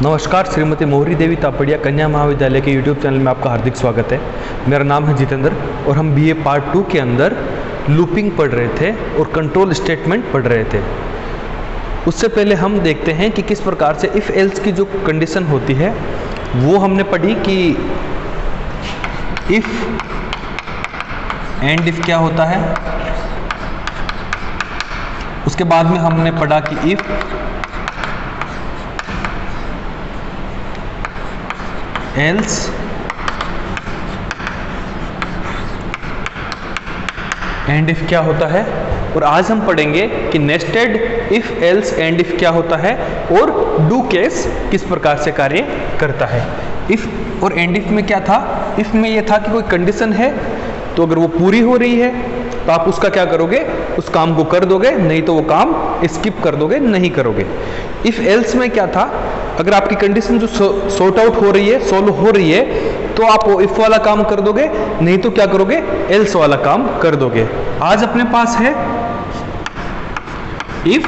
नमस्कार, श्रीमती मोहरी देवी तापड़िया कन्या महाविद्यालय के यूट्यूब चैनल में आपका हार्दिक स्वागत है। मेरा नाम है जितेंद्र और हम बीए पार्ट 2 के अंदर लूपिंग पढ़ रहे थे और कंट्रोल स्टेटमेंट पढ़ रहे थे। उससे पहले हम देखते हैं कि किस प्रकार से इफ़ एल्स की जो कंडीशन होती है वो हमने पढ़ी कि इफ़ एंड इफ़ क्या होता है। उसके बाद में हमने पढ़ा कि इफ़ एल्स एंड इफ क्या होता है। और आज हम पढ़ेंगे कि nested if else and if क्या होता है और डू केस किस प्रकार से कार्य करता है। इफ और एंड इफ में क्या था? इफ में यह था कि कोई कंडीशन है तो अगर वो पूरी हो रही है तो आप उसका क्या करोगे, उस काम को कर दोगे, नहीं तो वो काम स्किप कर दोगे, नहीं करोगे। इफ एल्स में क्या था? अगर आपकी कंडीशन जो सॉर्ट आउट हो रही है, सोल्व हो रही है, तो आप वो इफ वाला काम कर दोगे, नहीं तो क्या करोगे, एल्स वाला काम कर दोगे। आज अपने पास है इफ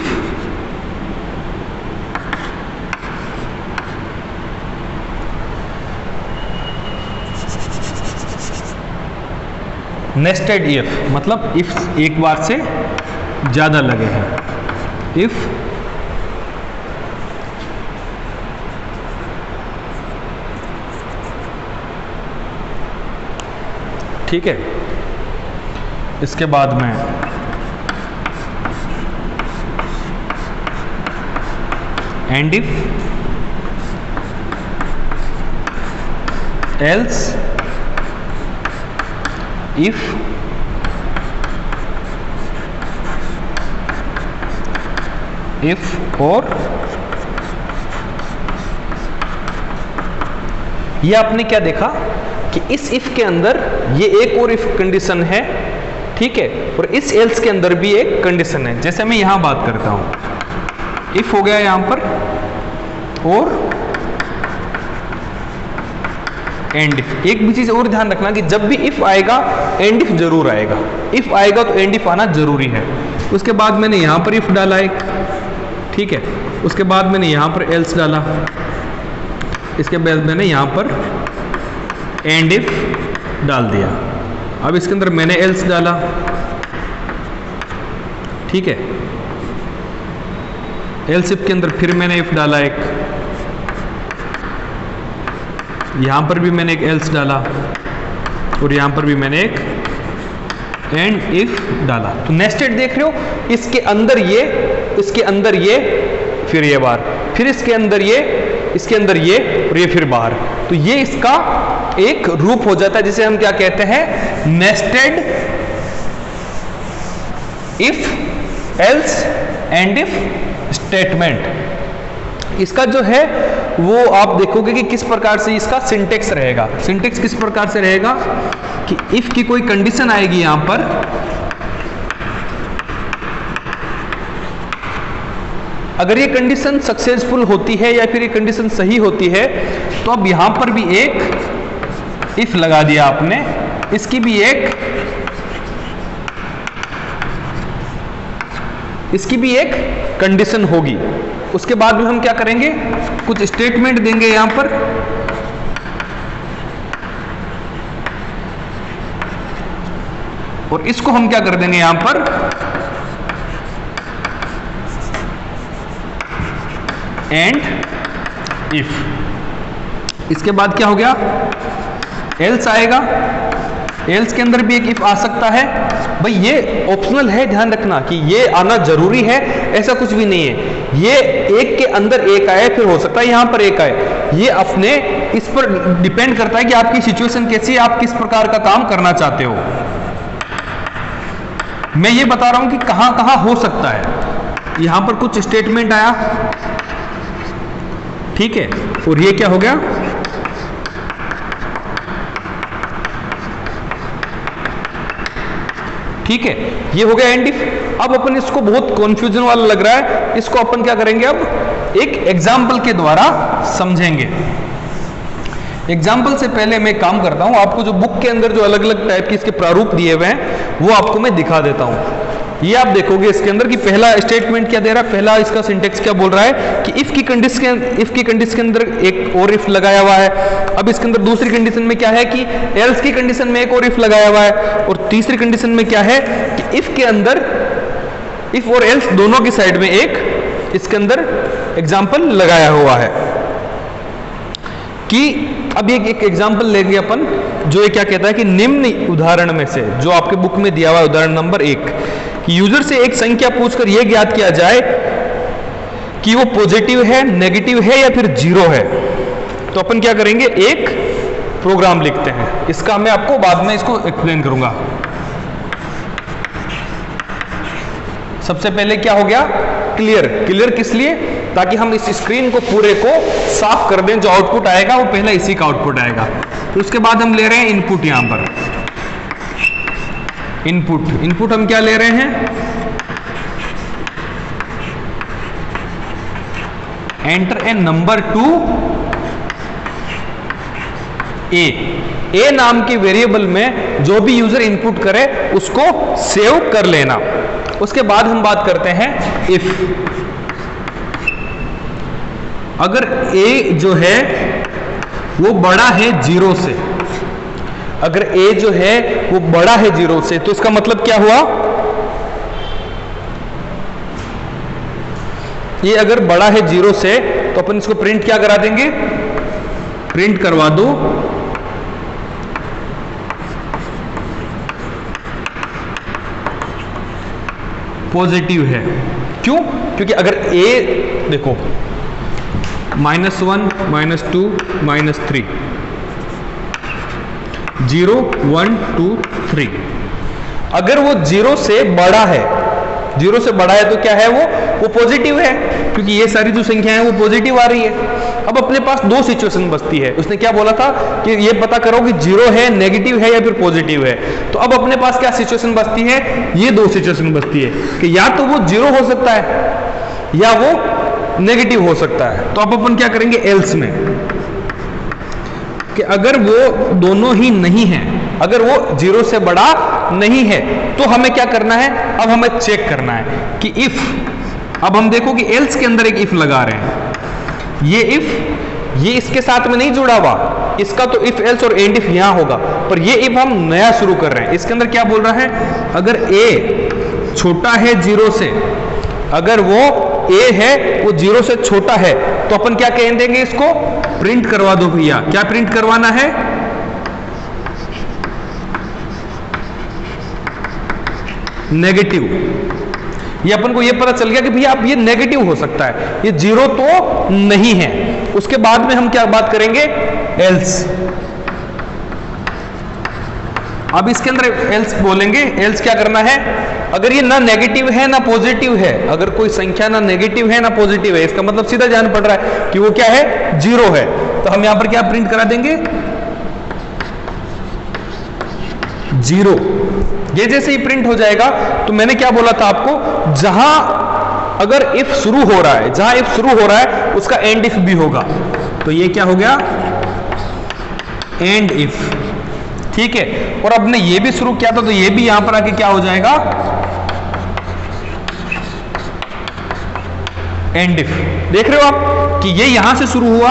नेस्टेड इफ, मतलब इफ एक बार से ज्यादा लगे हैं। इफ ठीक है, इसके बाद में एंड इफ एल्स इफ और ये आपने क्या देखा कि इस इफ के अंदर ये एक और इफ कंडीशन है, ठीक है, और इस एल्स के अंदर भी एक कंडीशन है। जैसे मैं यहां बात करता हूं, इफ हो गया यहां पर और एंड इफ। एक भी चीज और ध्यान रखना कि जब भी इफ आएगा एंड इफ जरूर आएगा। इफ आएगा तो एंड इफ आना जरूरी है। उसके बाद मैंने यहां पर इफ डाला एक, ठीक है, उसके बाद मैंने यहां पर एल्स डाला, इसके बाद मैंने यहां पर एंड इफ डाल दिया। अब इसके अंदर मैंने एल्स डाला, ठीक है, एल्स इफ के अंदर फिर मैंने इफ डाला एक, यहां पर भी मैंने एक एल्स डाला और यहां पर भी मैंने एक एंड इफ डाला। तो नेस्टेड देख रहे हो, इसके अंदर ये, इसके अंदर ये, फिर ये बाहर, फिर इसके अंदर ये, इसके अंदर ये और ये फिर बाहर। तो ये इसका एक रूप हो जाता है जिसे हम क्या कहते हैं, nested if else and if statement. इसका जो है वो आप देखोगे कि किस प्रकार से इसका सिंटेक्स रहेगा। सिंटेक्स किस प्रकार से रहेगा कि इफ की कोई कंडीशन आएगी यहां पर, अगर ये कंडीशन सक्सेसफुल होती है या फिर ये कंडीशन सही होती है तो अब यहां पर भी एक इफ लगा दिया आपने, इसकी भी एक, इसकी भी एक कंडीशन होगी। उसके बाद में हम क्या करेंगे, कुछ स्टेटमेंट देंगे यहां पर, और इसको हम क्या कर देंगे यहां पर एंड इफ। इसके बाद क्या हो गया, एल्स आएगा, एल्स के अंदर भी एक इफ आ सकता है। भाई ये ऑप्शनल है, ध्यान रखना कि ये आना जरूरी है, ऐसा कुछ भी नहीं है। ये एक के अंदर एक आए, फिर हो सकता है यहां पर एक आए, ये अपने इस पर डिपेंड करता है कि आपकी सिचुएशन कैसी है, आप किस प्रकार का काम करना चाहते हो। मैं ये बता रहा हूं कि कहां कहां हो सकता है। यहां पर कुछ स्टेटमेंट आया, ठीक है, और ये क्या हो गया, ठीक है, ये हो गया एंड इफ। अब अपन इसको बहुत कंफ्यूजन वाला लग रहा है, इसको अपन क्या करेंगे, अब एक एग्जाम्पल के द्वारा समझेंगे। एग्जाम्पल से पहले मैं काम करता हूं, आपको जो बुक के अंदर जो अलग अलग टाइप के इसके प्रारूप दिए हुए हैं वो आपको मैं दिखा देता हूं। ये आप देखोगे इसके अंदर कि पहला स्टेटमेंट क्या दे रहा है, पहला इसका सिंटेक्स क्या बोल रहा है कि इफ की कंडीशन के अंदर एक और इफ लगाया हुआ है। अब इसके अंदर दूसरी कंडीशन में क्या है कि एल्स की कंडीशन में एक और इफ लगाया हुआ है, और तीसरी कंडीशन में क्या है कि इफ के अंदर इफ और एल्स दोनों की साइड में एक इसके अंदर एग्जाम्पल लगाया हुआ है। कि अब एक एग्जाम्पल लेंगे अपन, जो ये क्या कहता है कि निम्न उदाहरण में से, जो आपके बुक में दिया हुआ है उदाहरण नंबर 1, कि यूजर से एक संख्या पूछकर यह ज्ञात किया जाए कि वो पॉजिटिव है, नेगेटिव है या फिर जीरो है। तो अपन क्या करेंगे, एक प्रोग्राम लिखते हैं। इसका मैं आपको बाद में इसको एक्सप्लेन करूंगा। सबसे पहले क्या हो गया, क्लियर। क्लियर किस लिए, ताकि हम इस स्क्रीन को पूरे को साफ कर दें। जो आउटपुट आएगा वो पहले इसी का आउटपुट आएगा। तो उसके बाद हम ले रहे हैं इनपुट। यहां पर इनपुट हम क्या ले रहे हैं, एंटर ए नंबर टू ए नाम के वेरिएबल में जो भी यूजर इनपुट करे उसको सेव कर लेना। उसके बाद हम बात करते हैं इफ। अगर ए जो है वो बड़ा है 0 से, अगर ए जो है वो बड़ा है 0 से, तो इसका मतलब क्या हुआ, ये अगर बड़ा है 0 से तो अपन इसको प्रिंट क्या करा देंगे, प्रिंट करवा दो पॉजिटिव है। क्यों, क्योंकि अगर ए देखो -1 -2 -3 0 1 2 3, अगर वो 0 से बड़ा है, 0 से बड़ा है तो क्या है, वो पॉजिटिव है, क्योंकि ये सारी जो संख्याएं हैं वो पॉजिटिव आ रही है। अब अपने पास दो सिचुएशन बचती है। उसने क्या बोला था कि ये पता करो कि 0 है, नेगेटिव है या फिर पॉजिटिव है। तो अब अपने पास क्या सिचुएशन बचती है, ये दो सिचुएशन बचती है कि या तो वो 0 हो सकता है या वो नेगेटिव हो सकता है। तो अब अपन क्या करेंगे, एल्स में, कि अगर वो दोनों ही नहीं है, अगर वो 0 से बड़ा नहीं है, तो हमें क्या करना है, अब हमें चेक करना है कि इफ। अब हम देखो कि एल्स के अंदर एक इफ लगा रहे हैं। ये इफ ये इसके साथ में नहीं जुड़ा हुआ, इसका तो इफ एल्स और एंड इफ यहां होगा, पर ये इफ हम नया शुरू कर रहे हैं। इसके अंदर क्या बोल रहा है, अगर ए छोटा है 0 से, अगर वो ए है वो 0 से छोटा है, तो अपन क्या कह देंगे, इसको प्रिंट करवा दो भैया। क्या प्रिंट करवाना है, नेगेटिव। ये अपन को ये पता चल गया कि भैया अब ये नेगेटिव हो सकता है, ये 0 तो नहीं है। उसके बाद में हम क्या बात करेंगे, एल्स। अब इसके अंदर एल्स बोलेंगे। एल्स क्या करना है, अगर ये ना नेगेटिव है ना पॉजिटिव है, अगर कोई संख्या ना नेगेटिव है ना पॉजिटिव है, इसका मतलब सीधा जान पड़ रहा है कि वो क्या है, 0 है। तो हम यहां पर क्या प्रिंट करा देंगे, 0। ये जैसे ही प्रिंट हो जाएगा, तो मैंने क्या बोला था आपको, जहां अगर इफ शुरू हो रहा है, जहां इफ शुरू हो रहा है उसका एंड इफ भी होगा। तो ये क्या हो गया, एंड इफ। ठीक है, और अब ने ये भी शुरू किया था, तो ये भी यहां पर आके क्या हो जाएगा, एंड इफ। देख रहे हो आप कि ये यहां से शुरू हुआ,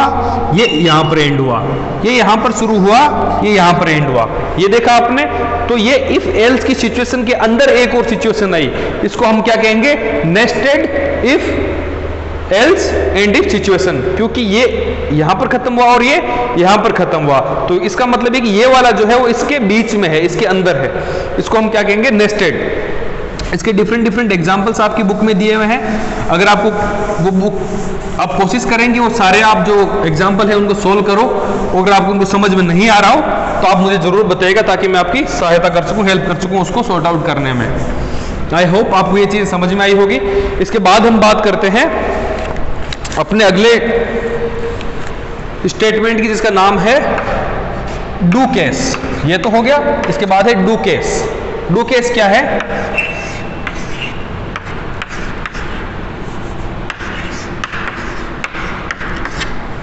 ये यहां पर एंड हुआ, ये यहां पर शुरू हुआ, ये यहां पर एंड हुआ। ये देखा आपने। तो ये इफ एल्स की सिचुएशन के अंदर एक और सिचुएशन आई, इसको हम क्या कहेंगे, nested if else and if situation. क्योंकि ये यहां पर खत्म हुआ और ये यहां पर खत्म हुआ, तो इसका मतलब है कि ये वाला जो है वो इसके बीच में है, इसके अंदर है। इसको हम क्या कहेंगे, नेस्टेड। इसके डिफरेंट एग्जाम्पल्स आपकी बुक में दिए हुए हैं। अगर आपको वो बुक आप कोशिश करेंगे वो सारे आप जो एग्जाम्पल है उनको सोल्व करो। अगर आपको उनको समझ में नहीं आ रहा हो तो आप मुझे जरूर बताइएगा, ताकि मैं आपकी सहायता कर सकूं, हेल्प कर सकूं उसको सॉर्ट आउट करने में। आई होप आपको ये चीज समझ में आई होगी। इसके बाद हम बात करते हैं अपने अगले स्टेटमेंट की, जिसका नाम है डू केस। ये तो हो गया। इसके बाद है डू केस। डू केस क्या है,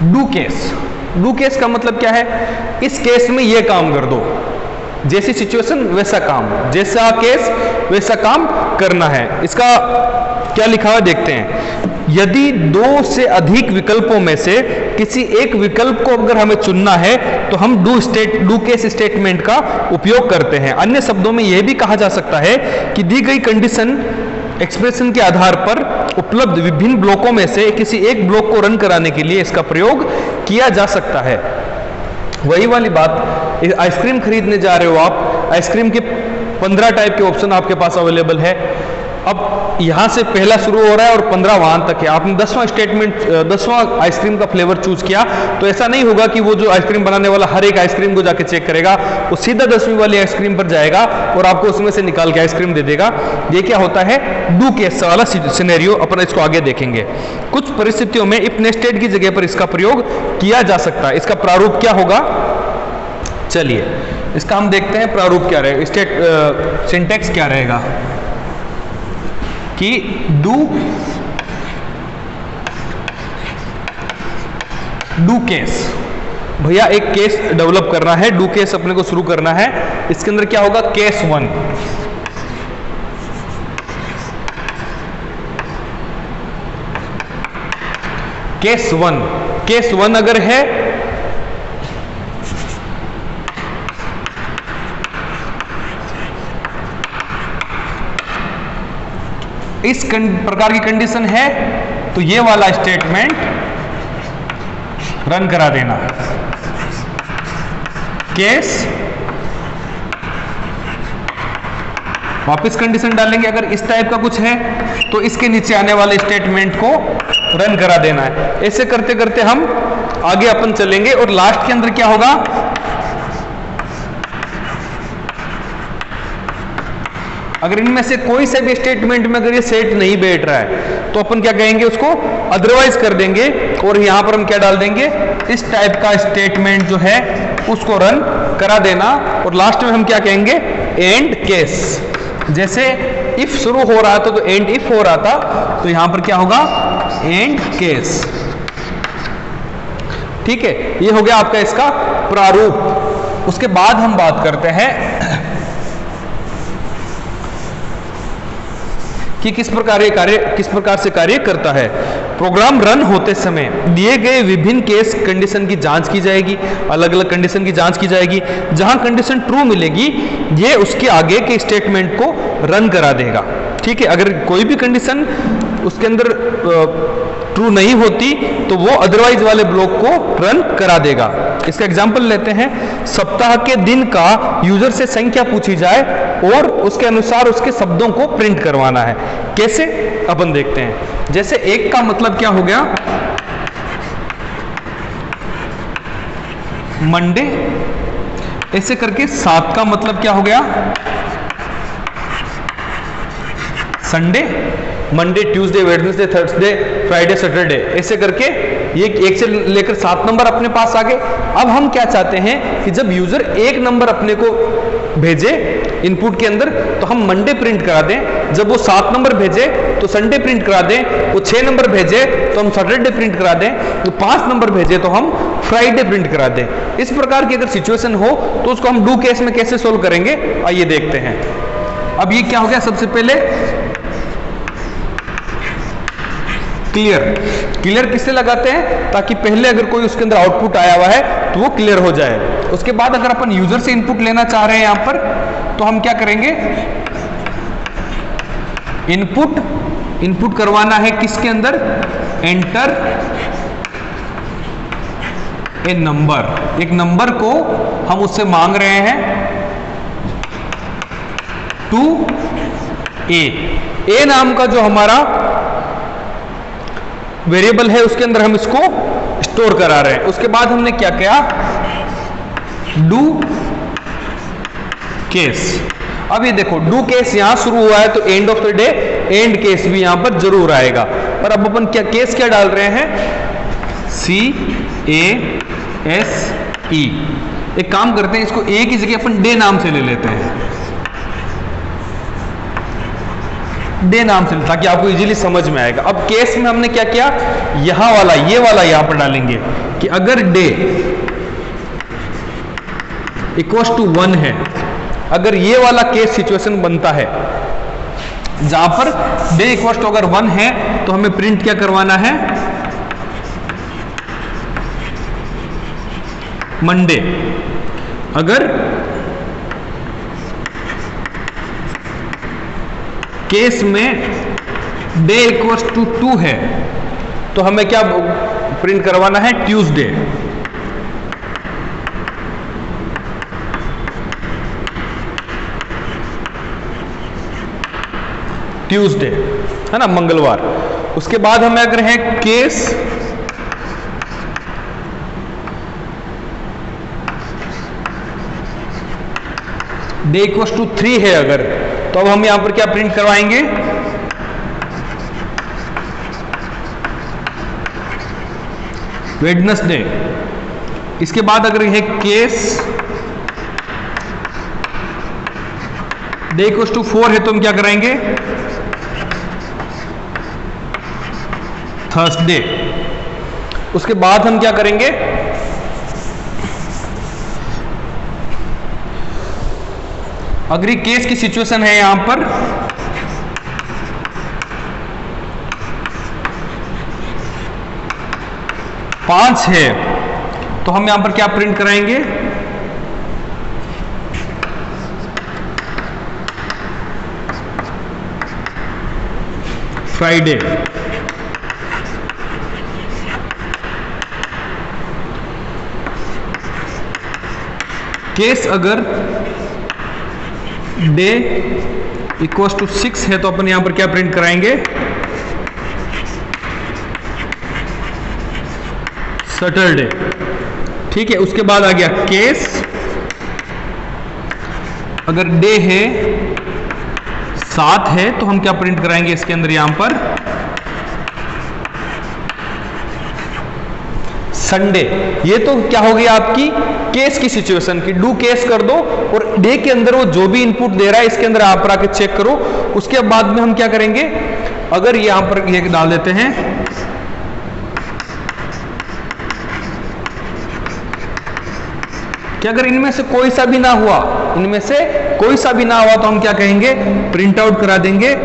डू केस। डू केस का मतलब क्या है, इस केस में ये काम कर दो, जैसी सिचुएशन वैसा काम, जैसा केस वैसा काम करना है। इसका क्या लिखा हुआ देखते हैं। यदि दो से अधिक विकल्पों में से किसी एक विकल्प को अगर हमें चुनना है तो हम डू केस स्टेटमेंट का उपयोग करते हैं। अन्य शब्दों में यह भी कहा जा सकता है कि दी गई कंडीशन एक्सप्रेशन के आधार पर उपलब्ध विभिन्न ब्लॉकों में से किसी एक ब्लॉक को रन कराने के लिए इसका प्रयोग किया जा सकता है। वही वाली बात, आइसक्रीम खरीदने जा रहे हो आप, आइसक्रीम के 15 टाइप के ऑप्शन आपके पास अवेलेबल है। अब यहां से पहला शुरू हो रहा है और 15 वहां तक है। आपने 10वां आइसक्रीम का फ्लेवर चूज किया तो ऐसा नहीं होगा कि वो जो आइसक्रीम बनाने वाला हर एक आइसक्रीम को जाके चेक करेगा, वो सीधा 10वीं वाली आइसक्रीम पर जाएगा और आपको उसमें से निकाल के आइसक्रीम दे देगा। ये क्या होता है, डू केस वाला सिनेरियो। अपन इसको आगे देखेंगे। कुछ परिस्थितियों में इफ नेस्टेड की जगह पर इसका प्रयोग किया जा सकता है। इसका प्रारूप क्या होगा, चलिए इसका हम देखते हैं प्रारूप क्या रहेगा, सिंटेक्स क्या रहेगा कि डू केस। भैया एक केस डेवलप करना है, डू केस अपने को शुरू करना है। इसके अंदर क्या होगा, केस 1। केस 1 अगर है इस प्रकार की कंडीशन है तो ये वाला स्टेटमेंट रन करा देना। केस वापस कंडीशन डालेंगे, अगर इस टाइप का कुछ है तो इसके नीचे आने वाले स्टेटमेंट को रन करा देना है। ऐसे करते करते हम आगे अपन चलेंगे और लास्ट के अंदर क्या होगा, अगर इनमें से कोई से भी स्टेटमेंट में अगर ये सेट नहीं बैठ रहा है तो अपन क्या कहेंगे, उसको अदरवाइज कर देंगे और यहां पर हम क्या डाल देंगे, इस टाइप का स्टेटमेंट जो है उसको रन करा देना। और लास्ट में हम क्या कहेंगे, एंड केस। जैसे इफ शुरू हो रहा था तो एंड इफ हो रहा था, तो यहां पर क्या होगा, एंड केस। ठीक है, ये हो गया आपका इसका प्रारूप। उसके बाद हम बात करते हैं कि किस प्रकार से कार्य करता है। प्रोग्राम रन होते समय दिए गए विभिन्न केस कंडीशन की जांच की जाएगी, अलग अलग कंडीशन की जांच की जाएगी। जहां कंडीशन ट्रू मिलेगी ये उसके आगे के स्टेटमेंट को रन करा देगा। ठीक है, अगर कोई भी कंडीशन उसके अंदर ट्रू नहीं होती तो वो अदरवाइज वाले ब्लॉक को रन करा देगा। इसका एग्जांपल लेते हैं, सप्ताह के दिन का यूजर से संख्या पूछी जाए और उसके अनुसार उसके शब्दों को प्रिंट करवाना है। कैसे, अपन देखते हैं। जैसे एक का मतलब क्या हो गया, मंडे। ऐसे करके 7 का मतलब क्या हो गया, Sunday. Monday, Tuesday, Wednesday, Thursday, Friday, Saturday. ऐसे करके ये 1 से लेकर 7 नंबर अपने पास आ गए। अब हम क्या चाहते हैं कि जब यूजर एक नंबर अपने को भेजे इनपुट के अंदर तो हम मंडे प्रिंट करा दें, जब वो 7 नंबर भेजे तो संडे प्रिंट करा दें, वो 6 नंबर भेजे तो हम सैटरडे प्रिंट करा दें, तो 5 नंबर भेजे तो हम फ्राइडे प्रिंट करा दें। इस प्रकार की अगर सिचुएशन हो तो उसको हम डू केस में कैसे सोल्व करेंगे, आइए देखते हैं। अब ये क्या हो गया, सबसे पहले क्लियर किससे लगाते हैं, ताकि पहले अगर कोई उसके अंदर आउटपुट आया हुआ है तो वो क्लियर हो जाए। उसके बाद अगर अपन यूजर से इनपुट लेना चाह रहे हैं यहां पर, तो हम क्या करेंगे, इनपुट करवाना है किसके अंदर, एंटर ए नंबर। एक नंबर को हम उससे मांग रहे हैं टू ए नाम का जो हमारा वेरिएबल है उसके अंदर हम इसको स्टोर करा रहे हैं। उसके बाद हमने क्या किया, डू केस। अब ये देखो, डू केस यहां शुरू हुआ है तो end of the day and case भी यहां पर जरूर आएगा। पर अब अपन क्या केस क्या डाल रहे हैं, CASE। एक काम करते हैं, इसको ए की जगह अपन डे नाम से ले लेते हैं, डे नाम से, ताकि आपको इजीली समझ में आएगा। अब केस में हमने क्या किया, यहां वाला ये वाला यहां पर डालेंगे कि अगर डे इक्वल्स टू 1 है अगर ये वाला केस सिचुएशन बनता है जहां पर डे इक्वल टू अगर 1 है तो हमें प्रिंट क्या करवाना है, मंडे। अगर केस में डे इक्वल टू 2 है तो हमें क्या प्रिंट करवाना है, ट्यूसडे। ट्यूसडे है ना, मंगलवार। उसके बाद हमें अगर है केस डे इक्वल टू 3 है अगर, तो अब हम यहां पर क्या प्रिंट करवाएंगे, वेडनेसडे। इसके बाद अगर है केस डे इक्वल टू 4 है तो हम क्या कराएंगे, थर्सडे। उसके बाद हम क्या करेंगे, अगर ये केस की सिचुएशन है यहां पर पांच है तो हम यहां पर क्या प्रिंट कराएंगे, फ्राइडे। केस अगर डे इक्वल टू 6 है तो अपन यहां पर क्या प्रिंट कराएंगे, सैटरडे। ठीक है। उसके बाद आ गया केस अगर डे है 7 है तो हम क्या प्रिंट कराएंगे इसके अंदर, यहां पर संडे। ये तो क्या हो गई आपकी केस की सिचुएशन की, डू केस कर दो और डे के अंदर वो जो भी इनपुट दे रहा है इसके अंदर आप आके चेक करो। उसके बाद में हम क्या करेंगे, अगर यहां पर ये डाल देते हैं कि अगर इनमें से कोई सा भी ना हुआ, इनमें से कोई सा भी ना हुआ तो हम क्या कहेंगे, प्रिंट आउट करा देंगे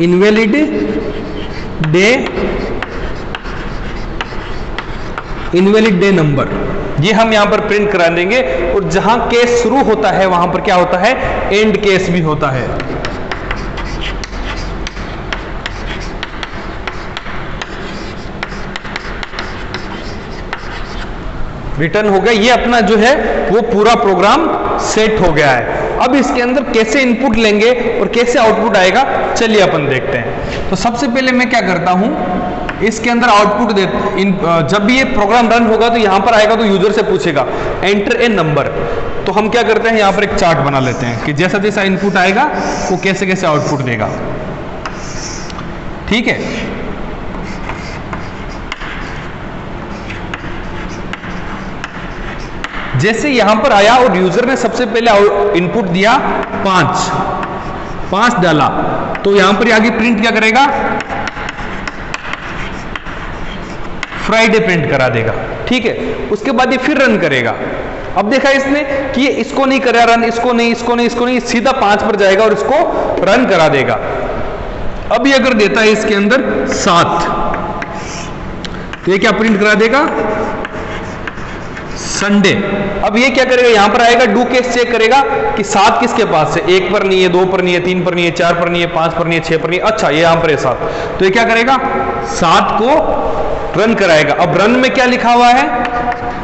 invalid day, invalid day number. ये हम यहां पर प्रिंट करा देंगे। और जहां केस शुरू होता है वहां पर क्या होता है, एंड केस भी होता है। रिटर्न हो गया। ये अपना जो है वो पूरा प्रोग्राम सेट हो गया है। अब इसके अंदर कैसे इनपुट लेंगे और कैसे आउटपुट आएगा, चलिए अपन देखते हैं। तो सबसे पहले मैं क्या करता हूं, इसके अंदर आउटपुट दे, जब भी ये प्रोग्राम रन होगा तो यहां पर आएगा तो यूजर से पूछेगा एंटर ए नंबर। तो हम क्या करते हैं, यहां पर एक चार्ट बना लेते हैं कि जैसा जैसा इनपुट आएगा वो कैसे कैसे आउटपुट देगा। ठीक है। जैसे यहां पर आया और यूजर ने सबसे पहले इनपुट दिया 5 डाला तो यहां पर आगे प्रिंट क्या करेगा, फ्राइडे प्रिंट करा देगा। ठीक है। उसके बाद ये फिर रन करेगा। अब देखा इसने कि ये इसको नहीं करा रन, इसको नहीं, इसको नहीं, इसको नहीं, सीधा 5 पर जाएगा और इसको रन करा देगा। अब ये अगर देता है इसके अंदर 7 तो ये क्या प्रिंट करा देगा, संडे। अब ये क्या करेगा, यहां पर आएगा डू केस चेक करेगा कि 7 किसके पास है, 1 पर नहीं है, 2 पर नहीं है, 3 पर नहीं है, 4 पर नहीं है, 5 पर नहीं है, 6 पर नहीं है। अच्छा, ये यहां पर है 7, तो ये क्या करेगा, 7 को रन कराएगा। अब रन में क्या लिखा हुआ है,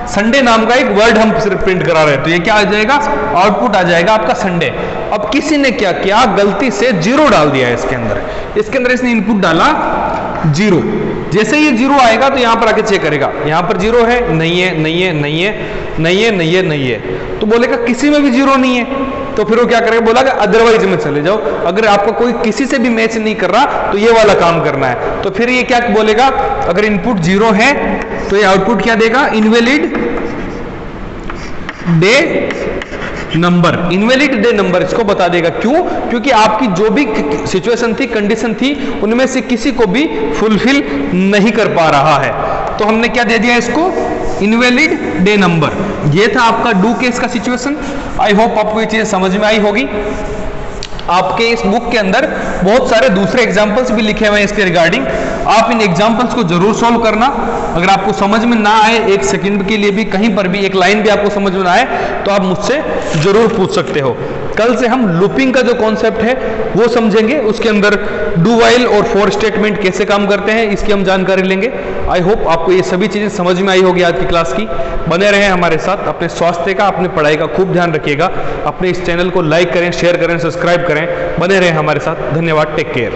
संडे नाम का एक वर्ड हम सिर्फ प्रिंट करा रहे हैं, तो ये क्या आ जाएगा, आउटपुट आ जाएगा आपका संडे। अब किसी ने क्या किया, गलती से 0 डाल दिया है इसके अंदर। इसके अंदर इसने इनपुट डाला 0। जैसे ये 0 आएगा तो यहां पर आके चेक करेगा, यहां पर 0 है, नहीं है, नहीं है, नहीं है, नहीं है, नहीं है, नहीं है, तो बोलेगा किसी में भी 0 नहीं है। तो फिर वो क्या करेगा, बोला कि अदरवाइज में चले जाओ। अगर आपका कोई किसी से भी मैच नहीं कर रहा तो ये वाला काम करना है। तो फिर ये क्या बोलेगा, अगर इनपुट 0 है तो ये आउटपुट क्या देगा, invalid day number. Invalid day number इसको बता देगा। क्यों, क्योंकि आपकी जो भी सिचुएशन थी, कंडीशन थी, उनमें से किसी को भी फुलफिल नहीं कर पा रहा है। तो हमने क्या दे दिया इसको, इनवैलिड डे नंबर। ये था आपका डू केस का सिचुएशन। आई होप आपको ये चीजें समझ में आई होगी। आपके इस बुक के अंदर बहुत सारे दूसरे एग्जाम्पल्स भी लिखे हुए हैं इसके रिगार्डिंग। आप इन एग्जाम्पल्स को जरूर सॉल्व करना। अगर आपको समझ में ना आए, एक सेकंड के लिए भी कहीं पर भी एक लाइन भी आपको समझ में ना आए, तो आप मुझसे जरूर पूछ सकते हो। कल से हम लूपिंग का जो कॉन्सेप्ट है वो समझेंगे, उसके अंदर डू वाइल और फॉर स्टेटमेंट कैसे काम करते हैं इसकी हम जानकारी लेंगे। आई होप आपको ये सभी चीजें समझ में आई होगी आज की क्लास की। बने रहें हमारे साथ। अपने स्वास्थ्य का, अपने पढ़ाई का खूब ध्यान रखिएगा। अपने इस चैनल को लाइक करें, शेयर करें, सब्सक्राइब करें। बने रहें हमारे साथ। धन्यवाद। Take care.